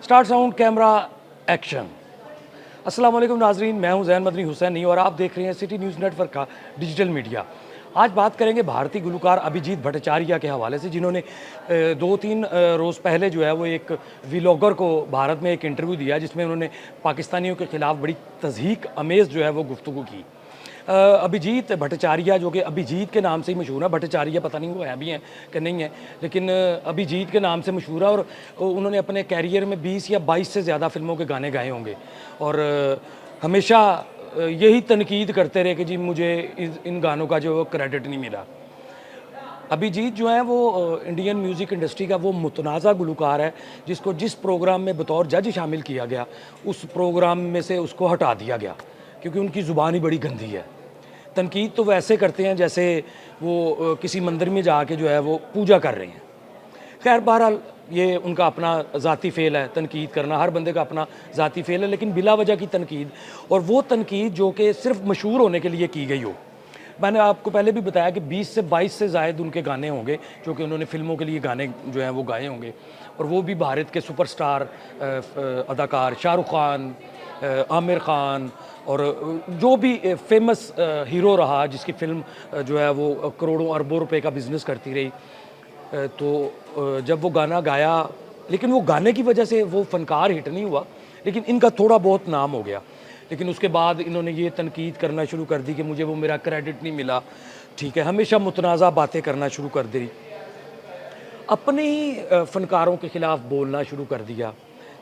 Start sound camera action. अस्सलाम वालेकुम नाजरीन, मैं हूं जैन मदनी हुसैनी और आप देख रहे हैं सिटी न्यूज़ नेटवर्क का डिजिटल मीडिया। आज बात करेंगे भारतीय गुलकार अभिजीत भट्टाचार्य के हवाले से, जिन्होंने 2-3 रोज़ पहले जो है वो एक व्लॉगर को भारत में एक इंटरव्यू दिया, जिसमें उन्होंने पाकिस्तानियों के ख़िलाफ़ बड़ी तज़हीक अमेज़ जो है वो गुफ्तगू की। अभिजीत भट्टाचार्य, जो कि अभिजीत के नाम से ही मशहूर है, भट्टाचार्य पता नहीं वो है भी हैं कि नहीं है, लेकिन अभिजीत के नाम से मशहूर है। और उन्होंने अपने कैरियर में 20 या 22 से ज़्यादा फिल्मों के गाने गाए होंगे और हमेशा यही तनकीद करते रहे कि जी मुझे इन गानों का जो क्रेडिट नहीं मिला। अभिजीत जो है वो इंडियन म्यूज़िक इंडस्ट्री का वो मुतनाज़ा गुलकार है, जिसको जिस प्रोग्राम में बतौर जज शामिल किया गया, उस प्रोग्राम में से उसको हटा दिया गया, क्योंकि उनकी ज़ुबान ही बड़ी गंदी है। तनकीद तो वैसे करते हैं जैसे वो किसी मंदिर में जाके जो है वो पूजा कर रहे हैं। खैर बहरहाल ये उनका अपना ज़ाती फ़ेल है, तनकीद करना हर बंदे का अपना ज़ाती फ़ेल है, लेकिन बिला वजह की तनकीद, और वो तनकीद जो कि सिर्फ मशहूर होने के लिए की गई हो। मैंने आपको पहले भी बताया कि 20 से 22 से ज़ायद उनके गाने होंगे जो कि उन्होंने फ़िल्मों के लिए गाने जो हैं वो गाए होंगे, और वो भी भारत के सुपरस्टार अदाकार शाहरुख खान, आमिर खान और जो भी फेमस हीरो रहा, जिसकी फ़िल्म जो है वो करोड़ों अरबों रुपए का बिज़नेस करती रही। तो जब वो गाना गाया, लेकिन वो गाने की वजह से वो फ़नकार हिट नहीं हुआ, लेकिन इनका थोड़ा बहुत नाम हो गया। लेकिन उसके बाद इन्होंने ये तनकीद करना शुरू कर दी कि मुझे वो मेरा क्रेडिट नहीं मिला, ठीक है, हमेशा मुतनाज़ा बातें करना शुरू कर दी, अपने ही फ़नकारों के ख़िलाफ़ बोलना शुरू कर दिया।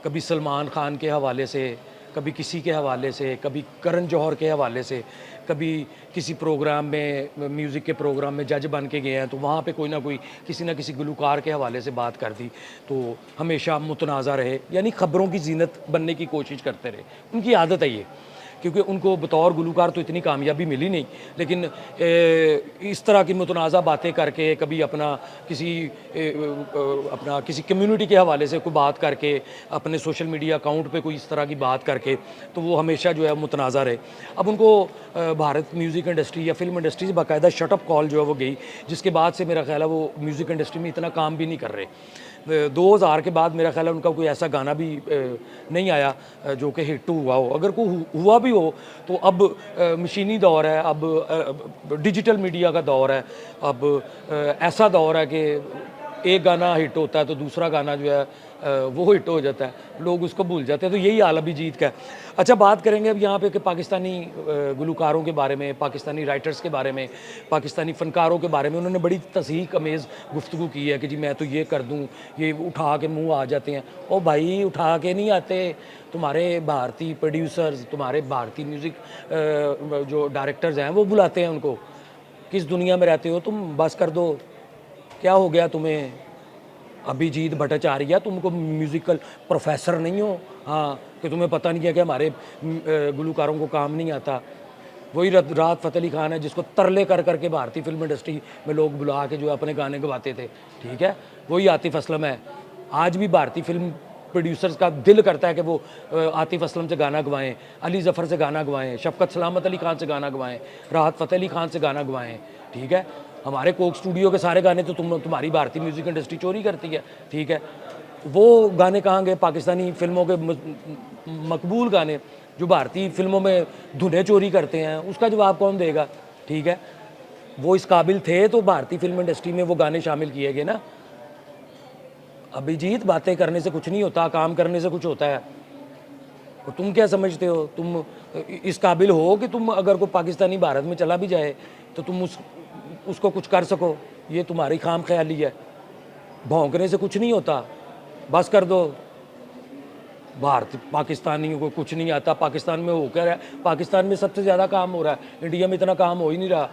कभी सलमान खान के हवाले से, कभी किसी के हवाले से, कभी करण जौहर के हवाले से, कभी किसी प्रोग्राम में, म्यूज़िक के प्रोग्राम में जज बन के गए हैं तो वहाँ पे कोई ना कोई किसी न किसी गुलकार के हवाले से बात कर दी। तो हमेशा मुतनाज़ा रहे, यानी ख़बरों की ज़ीनत बनने की कोशिश करते रहे। उनकी आदत है ये, क्योंकि उनको बतौर गुलकार तो इतनी कामयाबी मिली नहीं, लेकिन इस तरह की मुतनाज़ा बातें करके, कभी अपना किसी कम्युनिटी के हवाले से कोई बात करके, अपने सोशल मीडिया अकाउंट पे कोई इस तरह की बात करके, तो वो हमेशा जो है मुतनाज़ा रहे। अब उनको भारत म्यूज़िक इंडस्ट्री या फिल्म इंडस्ट्री से बाकायदा शटअप कॉल जो है वो गई, जिसके बाद से मेरा ख्याल है वो म्यूज़िक इंडस्ट्री में इतना काम भी नहीं कर रहे। 2000 के बाद मेरा ख्याल है उनका कोई ऐसा गाना भी नहीं आया जो कि हिट हुआ हो। अगर कोई हुआ भी हो तो अब मशीनी दौर है, अब डिजिटल मीडिया का दौर है, अब ऐसा दौर है कि एक गाना हिट होता है तो दूसरा गाना जो है वो हिट हो जाता है, लोग उसको भूल जाते हैं। तो यही हाल अभिजीत का है। अच्छा, बात करेंगे अब यहाँ पे कि पाकिस्तानी गुलकारों के बारे में, पाकिस्तानी राइटर्स के बारे में, पाकिस्तानी फ़नकारों के बारे में। उन्होंने बड़ी तज़हीक अमेज़ गुफ्तगू की है कि जी मैं तो ये कर दूँ, ये उठा के मुँह आ जाते हैं। ओ भाई, उठा के नहीं आते, तुम्हारे भारतीय प्रोड्यूसर्स, तुम्हारे भारतीय म्यूज़िक जो डायरेक्टर्स हैं वो बुलाते हैं उनको। किस दुनिया में रहते हो तुम, बस कर दो, क्या हो गया तुम्हें अभिजीत भट्टाचार्य, तुमको म्यूज़िकल प्रोफेसर नहीं हो? हाँ, कि तुम्हें पता नहीं है कि हमारे गुलकारों को काम नहीं आता। वही राहत फ़तेह अली खान है, जिसको तरले कर कर के भारतीय फिल्म इंडस्ट्री में लोग बुला के जो अपने गाने गवाते थे, ठीक है। वही आतिफ़ असलम है। आज भी भारतीय फिल्म प्रोड्यूसर्स का दिल करता है कि वो आतिफ़ असलम से गाना गवाएं, अली ज़फ़र से गाना गवाएं, शफ़क़त सलामत अली खान से गाना गवाएं, राहत फ़तेह अली खान से गाना गवाएं, ठीक है। हमारे कोक स्टूडियो के सारे गाने तो तुम्हारी भारतीय म्यूज़िक इंडस्ट्री चोरी करती है, ठीक है। वो गाने कहाँ गए? पाकिस्तानी फ़िल्मों के मकबूल गाने जो भारतीय फ़िल्मों में धुनें चोरी करते हैं, उसका जवाब कौन देगा? ठीक है, वो इस काबिल थे तो भारतीय फ़िल्म इंडस्ट्री में वो गाने शामिल किए गए ना। अभिजीत, बातें करने से कुछ नहीं होता, काम करने से कुछ होता है। और तुम क्या समझते हो? तुम इस काबिल हो कि तुम अगर कोई पाकिस्तानी भारत में चला भी जाए तो तुम उसको कुछ कर सको? ये तुम्हारी खाम ख्याली है। भौंकने से कुछ नहीं होता, बस कर दो। पाकिस्तानियों को कुछ नहीं आता, पाकिस्तान में हो क्या रहा है? पाकिस्तान में सबसे ज़्यादा काम हो रहा है, इंडिया में इतना काम हो ही नहीं रहा।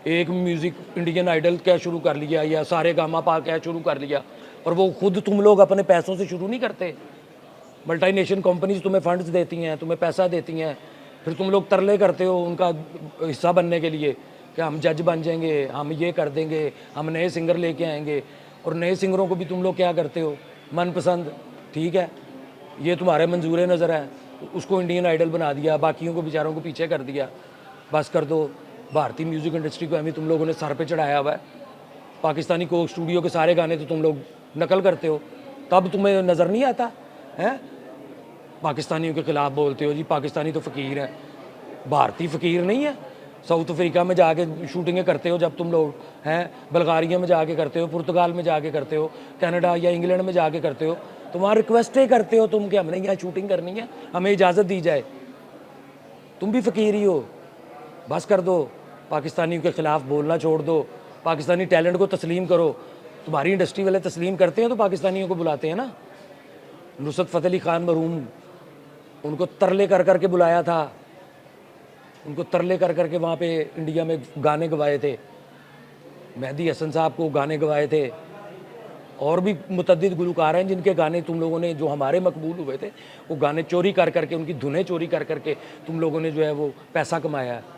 एक म्यूज़िक इंडियन आइडल क्या शुरू कर लिया, या सारे गामा पा क्या शुरू कर लिया, और वो खुद तुम लोग अपने पैसों से शुरू नहीं करते। मल्टीनेशनल कंपनीज तुम्हें फंड्स देती हैं, तुम्हें पैसा देती हैं, फिर तुम लोग तरले करते हो उनका हिस्सा बनने के लिए कि हम जज बन जाएंगे, हम ये कर देंगे, हम नए सिंगर लेके आएंगे। और नए सिंगरों को भी तुम लोग क्या करते हो? मनपसंद, ठीक है, ये तुम्हारे मंजूर नज़र है, उसको इंडियन आइडल बना दिया, बाकियों को बेचारों को पीछे कर दिया। बस कर दो। भारतीय म्यूज़िक इंडस्ट्री को अभी तुम लोगों ने सर पे चढ़ाया हुआ है। पाकिस्तानी कोक स्टूडियो के सारे गाने तो तुम लोग नकल करते हो, तब तुम्हें नज़र नहीं आता है? पाकिस्तानियों के ख़िलाफ़ बोलते हो जी, पाकिस्तानी तो फ़कीर है। भारतीय फ़कीर नहीं है। साउथ अफ्रीका में जाके शूटिंगें करते हो जब तुम लोग हैं, बल्गारिया में जाके करते हो, पुर्तगाल में जाके करते हो, कनाडा या इंग्लैंड में जाके करते हो, तो वहाँ रिक्वेस्टें करते हो तुम कि हमने यहाँ शूटिंग करनी है, हमें इजाज़त दी जाए। तुम भी फ़कीर ही हो। बस कर दो, पाकिस्तानियों के ख़िलाफ़ बोलना छोड़ दो, पाकिस्तानी टैलेंट को तस्लीम करो। तुम्हारी इंडस्ट्री वाले तस्लीम करते हैं तो पाकिस्तानियों को बुलाते हैं ना। नुसरत फ़तेह अली ख़ान मरहूम, उनको तरले कर कर के बुलाया था, उनको तरले कर कर के वहाँ पे इंडिया में गाने गवाए थे। मेहदी हसन साहब को गाने गवाए थे। और भी मुतअद्दिद गुलकार हैं जिनके गाने तुम लोगों ने, जो हमारे मकबूल हुए थे, वो गाने चोरी कर कर के, उनकी धुनें चोरी कर कर के तुम लोगों ने जो है वो पैसा कमाया है।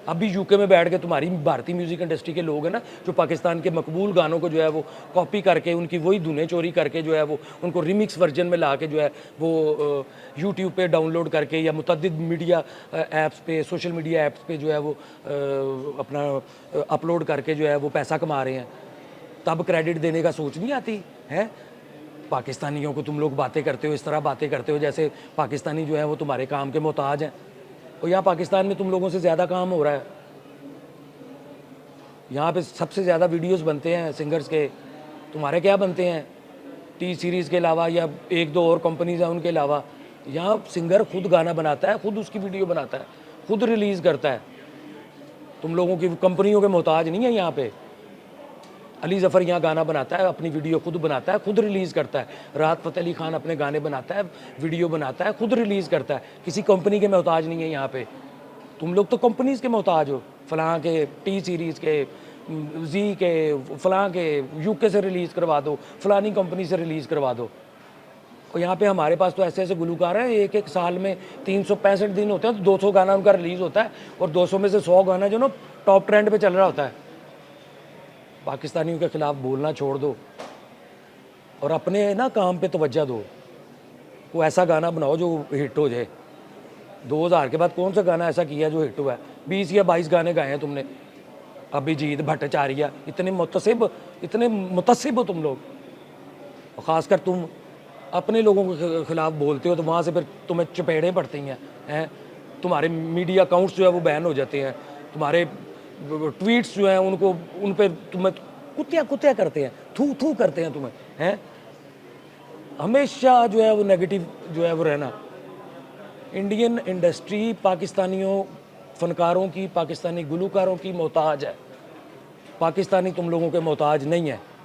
अब भी यूके में बैठ के तुम्हारी भारतीय म्यूज़िक इंडस्ट्री के लोग हैं ना, जो पाकिस्तान के मकबूल गानों को जो है वो कॉपी करके, उनकी वही धुनें चोरी करके जो है वो उनको रिमिक्स वर्जन में ला के जो है वो यूट्यूब पे डाउनलोड करके या मुतअद्दिद मीडिया ऐप्स पे, सोशल मीडिया ऐप्स पे जो है वो अपना अपलोड करके जो है वो पैसा कमा रहे हैं। तब क्रेडिट देने का सोच नहीं आती है? पाकिस्तानियों को तुम लोग बातें करते हो, इस तरह बातें करते हो जैसे पाकिस्तानी जो है वो तुम्हारे काम के मोहताज हैं। और यहाँ पाकिस्तान में तुम लोगों से ज़्यादा काम हो रहा है। यहाँ पे सबसे ज़्यादा वीडियोस बनते हैं सिंगर्स के, तुम्हारे क्या बनते हैं? टी सीरीज़ के अलावा या एक दो और कंपनीज हैं उनके अलावा। यहाँ सिंगर खुद गाना बनाता है, खुद उसकी वीडियो बनाता है, खुद रिलीज़ करता है। तुम लोगों की कंपनियों के मोहताज नहीं है यहाँ पे। अली ज़फ़र यहाँ गाना बनाता है, अपनी वीडियो खुद बनाता है, खुद रिलीज़ करता है। राहत फ़तेह अली ख़ान अपने गाने बनाता है, वीडियो बनाता है, खुद रिलीज़ करता है। किसी कंपनी के मोहताज नहीं है यहाँ पे। तुम लोग तो कंपनीज़ के मोहताज हो, फ़लाँ के, टी सीरीज़ के, जी के, फ़लाँ के, यूके से रिलीज़ करवा दो, फ़लानी कंपनी से रिलीज़ करवा दो। और यहाँ पे हमारे पास तो ऐसे ऐसे गुलकार हैं, एक एक साल में 365 दिन होते हैं तो 200 गाना उनका रिलीज़ होता है, और 200 में से 100 गाना जो ना टॉप ट्रेंड पे चल रहा होता है। पाकिस्तानियों के ख़िलाफ़ बोलना छोड़ दो और अपने ना काम पे तवज्जो दो। वो ऐसा गाना बनाओ जो हिट हो जाए। 2000 के बाद कौन सा गाना ऐसा किया जो हिट हुआ है? 20 या 22 गाने गाए हैं तुमने। अभिजीत भट्टाचार्य, इतने मुतसिब हो तुम लोग। और ख़ासकर तुम अपने लोगों के ख़िलाफ़ बोलते हो तो वहाँ से फिर तुम्हें चपेड़ें पड़ती हैं। तुम्हारे मीडिया अकाउंट्स जो है वो बैन हो जाते हैं, तुम्हारे ट्वीट्स जो हैं उनको, उन पे तुम्हें कुत्तिया करते हैं, थू थू करते हैं तुम्हें हैं। हमेशा जो है वो नेगेटिव जो है वो रहना। इंडियन इंडस्ट्री पाकिस्तानियों फ़नकारों की, पाकिस्तानी गुलकारों की मोहताज है। पाकिस्तानी तुम लोगों के मोहताज नहीं है।